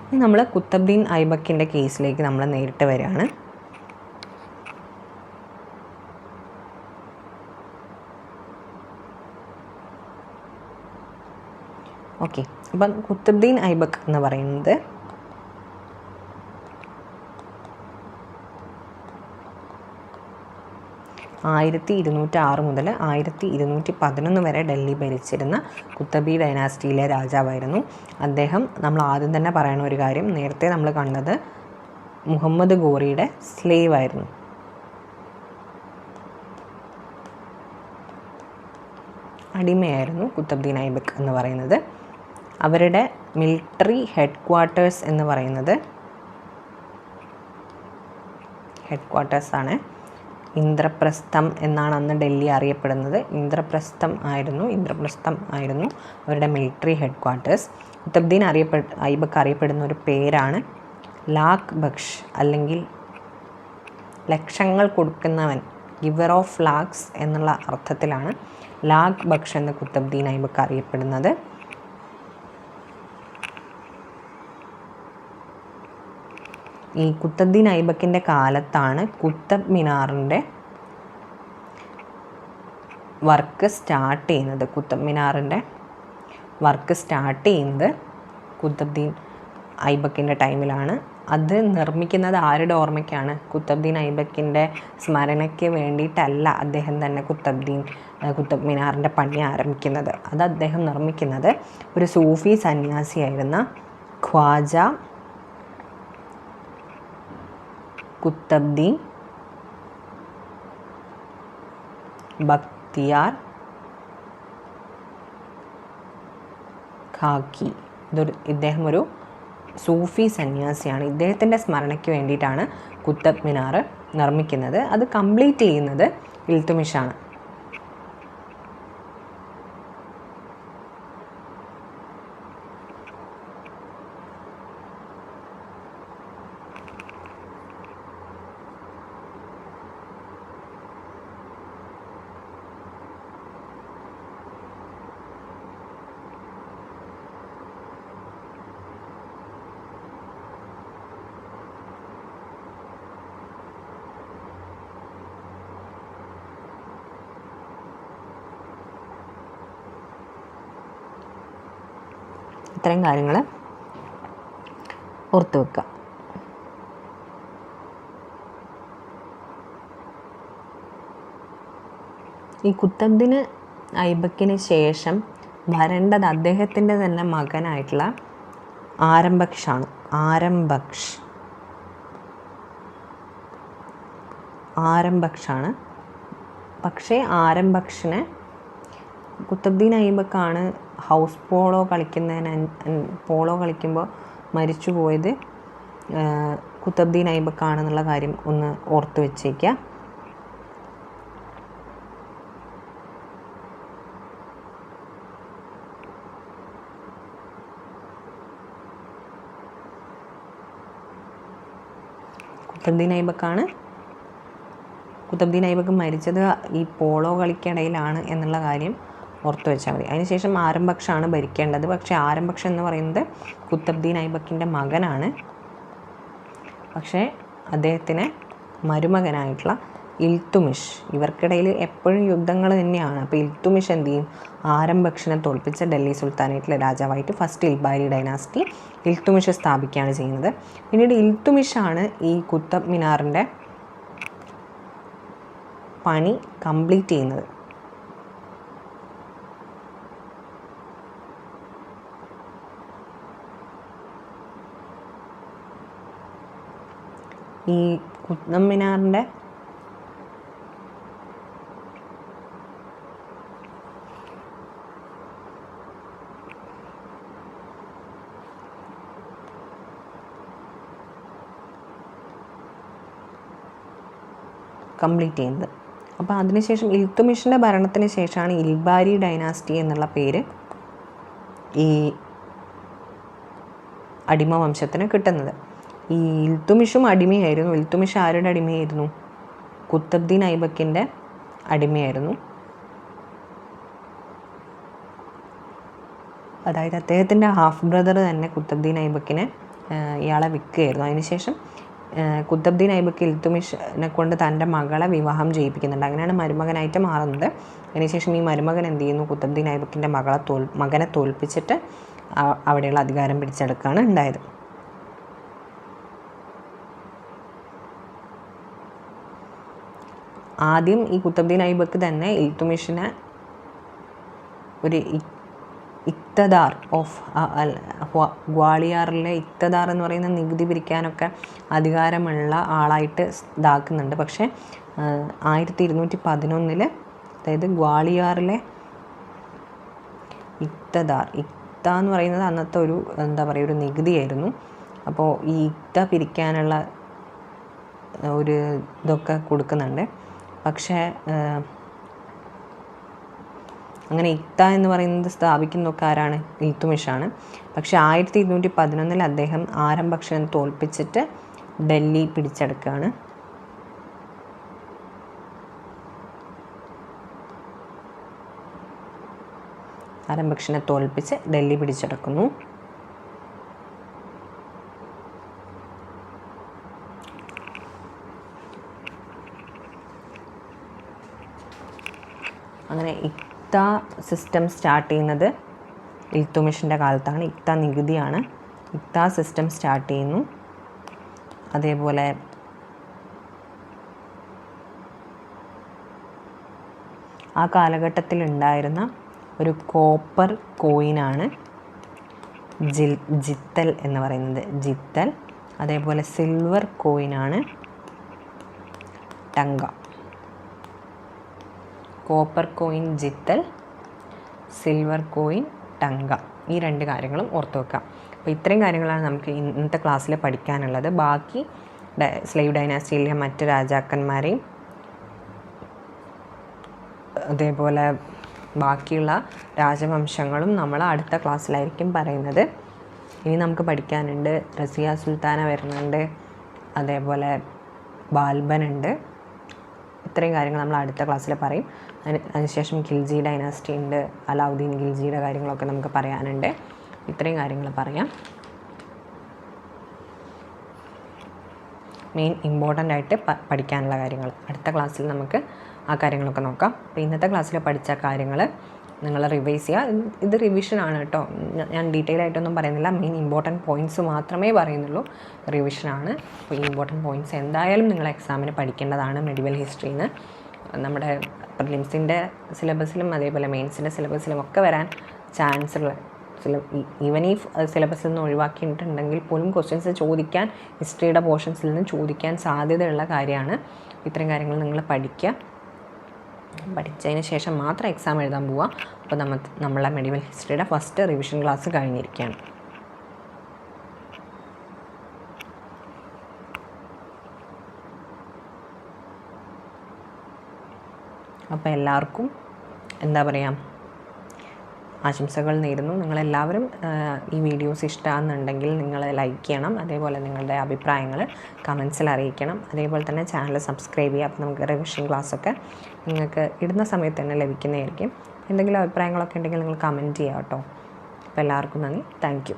ഇനി നമ്മൾ കുത്തബ്ദീൻ ഐബക്കിൻ്റെ കേസിലേക്ക് നമ്മൾ നേരിട്ട് വരികയാണ്. ഓക്കെ, അപ്പം കുത്തബ്ദീൻ ഐബക്ക് എന്ന് പറയുന്നത് (1206 മുതൽ 1211 വരെ ഡൽഹി ഭരിച്ചിരുന്ന കുത്തബി ഡൈനാസ്റ്റിയിലെ രാജാവായിരുന്നു. അദ്ദേഹം, നമ്മൾ ആദ്യം തന്നെ പറയുന്ന ഒരു കാര്യം, നേരത്തെ നമ്മൾ കണ്ടത് മുഹമ്മദ് ഗോറിയുടെ സ്ലേവ് ആയിരുന്നു. അടിമയായിരുന്നു കുത്തബ്ദീൻ ഐബക്ക് എന്ന് പറയുന്നത്. അവരുടെ മിലിറ്ററി ഹെഡ് ക്വാർട്ടേഴ്സ് എന്ന് പറയുന്നത് ആണ് ഇന്ദ്രപ്രസ്ഥം എന്നാണ് അന്ന് ഡൽഹി അറിയപ്പെടുന്നത്. ഇന്ദ്രപ്രസ്ഥം ആയിരുന്നു അവരുടെ military head quarters. Qutbuddin Aibak അറിയപ്പെടുന്ന ഒരു പേരാണ് ലാഖ് ബക്ഷ്, അല്ലെങ്കിൽ ലക്ഷങ്ങൾ കൊടുക്കുന്നവൻ, ഗിവർ ഓഫ് ലാക്സ് എന്നുള്ള അർത്ഥത്തിലാണ് ലാഖ് ബക്ഷ് എന്ന കുത്തബ്ദീൻ ഐബക്ക് അറിയപ്പെടുന്നത്. ഈ കുത്തബ്ദീൻ ഐബക്കിൻ്റെ കാലത്താണ് കുത്തബ് മിനാറിൻ്റെ വർക്ക് സ്റ്റാർട്ട് ചെയ്യുന്നത്. കുത്തബ് മിനാറിൻ്റെ വർക്ക് സ്റ്റാർട്ട് ചെയ്യുന്നത് കുത്തബ്ദീൻ ഐബക്കിൻ്റെ ടൈമിലാണ്. അത് നിർമ്മിക്കുന്നത് ആരുടെ ഓർമ്മയ്ക്കാണ്? കുത്തബ്ദീൻ ഐബക്കിൻ്റെ സ്മരണയ്ക്ക് വേണ്ടിയിട്ടല്ല അദ്ദേഹം തന്നെ കുത്തബ് മിനാറിൻ്റെ പണി ആരംഭിക്കുന്നത്. അത് അദ്ദേഹം നിർമ്മിക്കുന്നത് ഒരു സൂഫി സന്യാസിയായിരുന്ന ഖ്വാജ കുത്തബ്ദീൻ ബക്തിയാർ ഖാക്കി. ഇദ്ദേഹം ഒരു സൂഫി സന്യാസിയാണ്. ഇദ്ദേഹത്തിൻ്റെ സ്മരണയ്ക്ക് വേണ്ടിയിട്ടാണ് കുത്തബ് മിനാർ നിർമ്മിക്കുന്നത്. അത് കംപ്ലീറ്റ് ചെയ്യുന്നത് ഇൽത്തുമിഷാണ്. ഇത്രയും കാര്യങ്ങൾ ഓർത്ത് വെക്കുക. ഈ കുത്തബ്ദീൻ ഐബക്കിന് ശേഷം വരേണ്ടത് അദ്ദേഹത്തിൻ്റെ തന്നെ മകനായിട്ടുള്ള ആരംബക്ഷാണ്. ആരംബക്ഷാണ്. പക്ഷേ ആരംബക്ഷനെ കുത്തബ്ദീൻ ഐബക്കാണ് ഹൗസ് പോളോ കളിക്കുമ്പോൾ മരിച്ചു പോയത് കുത്തബ്ദീൻ ഐബക്കാണെന്നുള്ള കാര്യം ഒന്ന് ഓർത്ത് വെച്ചേക്കുക. കുത്തബ്ദീൻ ഐബക്ക് മരിച്ചത് ഈ പോളോ കളിക്കിടയിലാണ് എന്നുള്ള കാര്യം ഓർത്ത് വെച്ചാൽ മതി. അതിനുശേഷം ആരംബക്ഷാണ് ഭരിക്കേണ്ടത്. പക്ഷേ ആരംബക്ഷ എന്ന് പറയുന്നത് കുത്തബ്ദീൻ ഐബക്കിൻ്റെ മകനാണ്. പക്ഷേ അദ്ദേഹത്തിന് മരുമകനായിട്ടുള്ള ഇൽത്തുമിഷ്, ഇവർക്കിടയിൽ എപ്പോഴും യുദ്ധങ്ങൾ തന്നെയാണ്. അപ്പോൾ ഇൽത്തുമിഷ് എന്ത് ചെയ്യും? ആരംബക്ഷനെ തോൽപ്പിച്ച ഡൽഹി സുൽത്താനേറ്റിലെ രാജാവായിട്ട് ഫസ്റ്റ് ഇൽബാരി ഡൈനാസ്റ്റി ഇൽത്തുമിഷ് സ്ഥാപിക്കുകയാണ് ചെയ്യുന്നത്. പിന്നീട് ഇൽത്തുമിഷാണ് ഈ കുത്തബ് മിനാറിൻ്റെ പണി കംപ്ലീറ്റ് ചെയ്യുന്നത്. ഈ കുത്തബ് മിനാറിൻ്റെ കംപ്ലീറ്റ് ചെയ്യുന്നത്. അപ്പോൾ അതിനുശേഷം ഇൽത്തുമിഷിൻ്റെ ഭരണത്തിന് ശേഷമാണ് ഇൽബാരി ഡൈനാസ്റ്റി എന്നുള്ള പേര് ഈ അടിമ വംശത്തിന് കിട്ടുന്നത്. ഈ ഇൽത്തുമിഷും അടിമയായിരുന്നു. ഇൽത്തുമിഷ് ആരുടെ അടിമയായിരുന്നു? കുത്തബ്ദീൻ ഐബക്കിൻ്റെ അടിമയായിരുന്നു. അതായത് അദ്ദേഹത്തിൻ്റെ ഹാഫ് ബ്രദർ തന്നെ കുത്തബ്ദീൻ ഐബക്കിനെ ഇയാളെ വിൽക്കുകയായിരുന്നു. അതിനുശേഷം കുത്തബ്ദീൻ ഐബക്ക് ഇൽത്തുമിഷിനെ കൊണ്ട് തൻ്റെ മകളെ വിവാഹം ചെയ്യിപ്പിക്കുന്നുണ്ട്. അങ്ങനെയാണ് മരുമകനായിട്ട് മാറുന്നത്. അതിനുശേഷം ഈ മരുമകൻ എന്ത് ചെയ്യുന്നു? കുത്തബ്ദീൻ ഐബക്കിൻ്റെ മകനെ തോൽപ്പിച്ചിട്ട് അവിടെയുള്ള അധികാരം പിടിച്ചെടുക്കുകയാണ് ഉണ്ടായത്. ആദ്യം ഈ കുത്തബ്ദീൻ ഐബക്ക് തന്നെ ഇൽത്തുമിഷിനെ ഒരു ഇക്തദാർ ഓഫ് ഗ്വാളിയാറിലെ ഇക്തദാർ എന്ന് പറയുന്ന നികുതി പിരിക്കാനൊക്കെ അധികാരമുള്ള ആളായിട്ട് ഇതാക്കുന്നുണ്ട്. പക്ഷേ 1211 അതായത് ഗ്വാളിയാറിലെ ഇക്ത എന്ന് പറയുന്നത് അന്നത്തെ ഒരു ഒരു നികുതിയായിരുന്നു. അപ്പോൾ ഈ ഇക്ത പിരിക്കാനുള്ള ഒരു ഇതൊക്കെ കൊടുക്കുന്നുണ്ട്. പക്ഷേ അങ്ങനെ ഇക്ത എന്ന് പറയുന്നത് സ്ഥാപിക്കുന്നതൊക്കെ ആരാണ്? ഇൽത്തുമിഷാണ്. പക്ഷേ 1211 അദ്ദേഹം ആരംബക്ഷനെ തോൽപ്പിച്ചിട്ട് ഡൽഹി പിടിച്ചെടുക്കുകയാണ്. ആരംബക്ഷനെ തോൽപ്പിച്ച് ഡൽഹി പിടിച്ചെടുക്കുന്നു. അങ്ങനെ ഇക്ത സിസ്റ്റം സ്റ്റാർട്ട് ചെയ്യുന്നത് ഇൽത്തുമിഷിൻ്റെ കാലത്താണ്. ഇക്ത നികുതിയാണ്. ഇക്ത സിസ്റ്റം സ്റ്റാർട്ട് ചെയ്യുന്നു. അതേപോലെ ആ കാലഘട്ടത്തിൽ ഉണ്ടായിരുന്ന ഒരു കോപ്പർ കോയിനാണ് ജിത്തൽ എന്ന് പറയുന്നത്. ജിത്തൽ. അതേപോലെ സിൽവർ കോയിനാണ് tanka. Copper coin jital, silver coin tanka. ഈ രണ്ട് കാര്യങ്ങളും ഓർത്ത് വെക്കാം. അപ്പോൾ ഇത്രയും കാര്യങ്ങളാണ് നമുക്ക് ഇന്നത്തെ ക്ലാസ്സിൽ പഠിക്കാനുള്ളത്. ബാക്കി സ്ലേവ് ഡൈനാസ്റ്റിയിലെ മറ്റ് രാജാക്കന്മാരെയും അതേപോലെ ബാക്കിയുള്ള രാജവംശങ്ങളും നമ്മൾ അടുത്ത ക്ലാസ്സിലായിരിക്കും പറയുന്നത്. ഇനി നമുക്ക് പഠിക്കാനുണ്ട് റസിയ സുൽത്താന വരുന്നുണ്ട്, അതേപോലെ ബാൽബനുണ്ട്. ഇത്രയും കാര്യങ്ങൾ നമ്മൾ അടുത്ത ക്ലാസ്സിൽ പറയും. അതിനുശേഷം ഖിൽജി ഡൈനാസ്റ്റി ഉണ്ട്, അലാവുദ്ദീൻ ഖിൽജിയുടെ കാര്യങ്ങളൊക്കെ നമുക്ക് പറയാനുണ്ട്. ഇത്രയും കാര്യങ്ങൾ പറയാം. മെയിൻ ഇമ്പോർട്ടൻ്റ് ആയിട്ട് പഠിക്കാനുള്ള കാര്യങ്ങൾ അടുത്ത ക്ലാസ്സിൽ നമുക്ക് ആ കാര്യങ്ങളൊക്കെ നോക്കാം. അപ്പോൾ ഇന്നത്തെ ക്ലാസ്സിൽ പഠിച്ച കാര്യങ്ങൾ നിങ്ങൾ റിവൈസ് ചെയ്യുക. ഇത് റിവിഷനാണ് കേട്ടോ, ഞാൻ ഡീറ്റെയിൽ ആയിട്ടൊന്നും പറയുന്നില്ല, മെയിൻ ഇമ്പോർട്ടൻറ്റ് പോയിൻറ്റ്സ് മാത്രമേ പറയുന്നുള്ളൂ. റിവിഷനാണ്. അപ്പോൾ ഈ ഇമ്പോർട്ടൻറ്റ് പോയിൻറ്റ്സ് എന്തായാലും നിങ്ങൾ എക്സാമിന് പഠിക്കേണ്ടതാണ്. മെഡിവൽ ഹിസ്റ്ററിന്ന് നമ്മുടെ പ്രിലിംസിൻ്റെ സിലബസിലും അതേപോലെ മെയിൻസിൻ്റെ സിലബസിലും ഒക്കെ വരാൻ ചാൻസ് ഉള്ള ഈവൻ ഈ സിലബസിൽ നിന്ന് ഒഴിവാക്കിയിട്ടുണ്ടെങ്കിൽ പോലും ക്വസ്റ്റ്യൻസ് ചോദിക്കാൻ, ഹിസ്റ്ററിയുടെ പോർഷൻസിൽ നിന്ന് ചോദിക്കാൻ സാധ്യതയുള്ള കാര്യമാണ്. ഇത്തരം കാര്യങ്ങൾ നിങ്ങൾ പഠിച്ചതിന് ശേഷം മാത്രം എക്സാം എഴുതാൻ പോവുക. അപ്പോൾ നമ്മളെ മെഡിവൽ ഹിസ്റ്ററിയുടെ ഫസ്റ്റ് റിവിഷൻ ക്ലാസ് കഴിഞ്ഞിരിക്കുകയാണ്. അപ്പോൾ എല്ലാവർക്കും എന്താ പറയുക, ആശംസകൾ നേരുന്നു. നിങ്ങളെല്ലാവരും ഈ വീഡിയോസ് ഇഷ്ടമാണെന്നുണ്ടെങ്കിൽ നിങ്ങൾ ലൈക്ക് ചെയ്യണം. അതേപോലെ നിങ്ങളുടെ അഭിപ്രായങ്ങൾ കമൻസിൽ അറിയിക്കണം. അതേപോലെ തന്നെ ചാനൽ സബ്സ്ക്രൈബ് ചെയ്യുക. അപ്പോൾ നമുക്ക് റിവിഷൻ ക്ലാസ്സൊക്കെ നിങ്ങൾക്ക് ഇടുന്ന സമയത്ത് തന്നെ ലഭിക്കുന്നതായിരിക്കും. എന്തെങ്കിലും അഭിപ്രായങ്ങളൊക്കെ ഉണ്ടെങ്കിൽ നിങ്ങൾ കമൻറ്റ് ചെയ്യാം കേട്ടോ. അപ്പോൾ എല്ലാവർക്കും നന്ദി. Thank you.